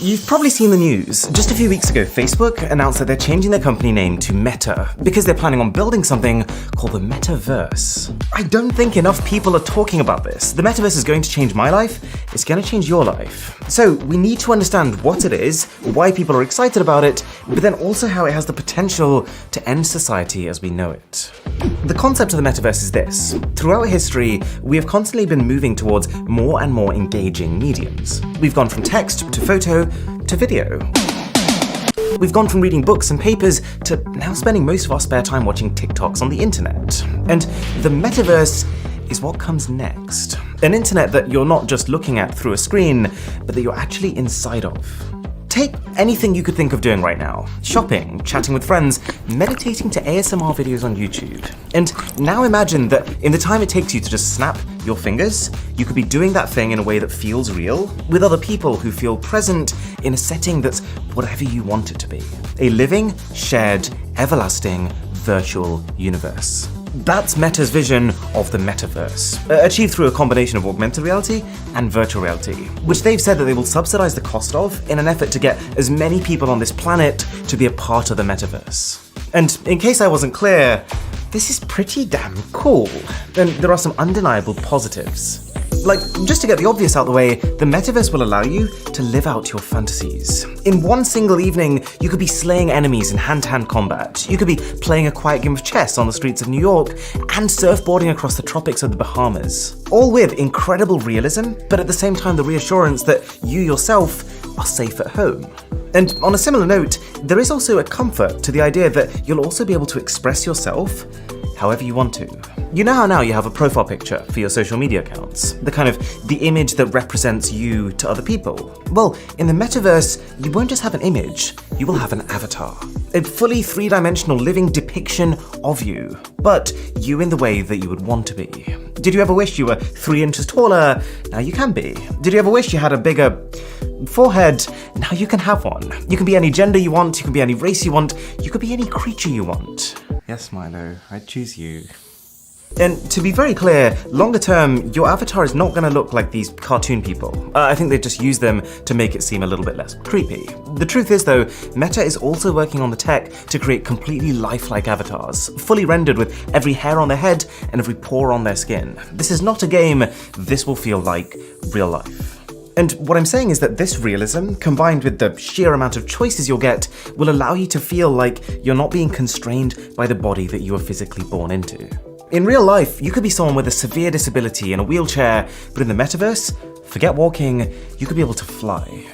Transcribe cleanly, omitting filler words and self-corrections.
You've probably seen the news. Just a few weeks ago, Facebook announced that they're changing their company name to Meta because they're planning on building something called the Metaverse. I don't think enough people are talking about this. The Metaverse is going to change my life. It's going to change your life. So we need to understand what it is, why people are excited about it, but then also how it has the potential to end society as we know it. The concept of the Metaverse is this. Throughout history, we have constantly been moving towards more and more engaging mediums. We've gone from text to photo to video. We've gone from reading books and papers to now spending most of our spare time watching TikToks on the internet. And the Metaverse is what comes next. An internet that you're not just looking at through a screen, but that you're actually inside of. Take anything you could think of doing right now. Shopping, chatting with friends, meditating to ASMR videos on YouTube. And now imagine that in the time it takes you to just snap your fingers, you could be doing that thing in a way that feels real, with other people who feel present in a setting that's whatever you want it to be. A living, shared, everlasting, virtual universe. That's Meta's vision of the Metaverse, achieved through a combination of augmented reality and virtual reality, which they've said that they will subsidize the cost of in an effort to get as many people on this planet to be a part of the Metaverse. And in case I wasn't clear, this is pretty damn cool, and there are some undeniable positives. Like, just to get the obvious out of the way, the Metaverse will allow you to live out your fantasies. In one single evening, you could be slaying enemies in hand-to-hand combat. You could be playing a quiet game of chess on the streets of New York and surfboarding across the tropics of the Bahamas. All with incredible realism, but at the same time the reassurance that you yourself are safe at home. And on a similar note, there is also a comfort to the idea that you'll also be able to express yourself however you want to. You know how now you have a profile picture for your social media accounts? The image that represents you to other people. Well, in the Metaverse, you won't just have an image, you will have an avatar. A fully three-dimensional living depiction of you, but you in the way that you would want to be. Did you ever wish you were 3 inches taller? Now you can be. Did you ever wish you had a bigger forehead? Now you can have one. You can be any gender you want, you can be any race you want, you could be any creature you want. Yes, Milo, I'd choose you. And to be very clear, longer term, your avatar is not going to look like these cartoon people. I think they just use them to make it seem a little bit less creepy. The truth is though, Meta is also working on the tech to create completely lifelike avatars, fully rendered with every hair on their head and every pore on their skin. This is not a game, this will feel like real life. And what I'm saying is that this realism, combined with the sheer amount of choices you'll get, will allow you to feel like you're not being constrained by the body that you were physically born into. In real life, you could be someone with a severe disability in a wheelchair, but in the Metaverse, forget walking, you could be able to fly.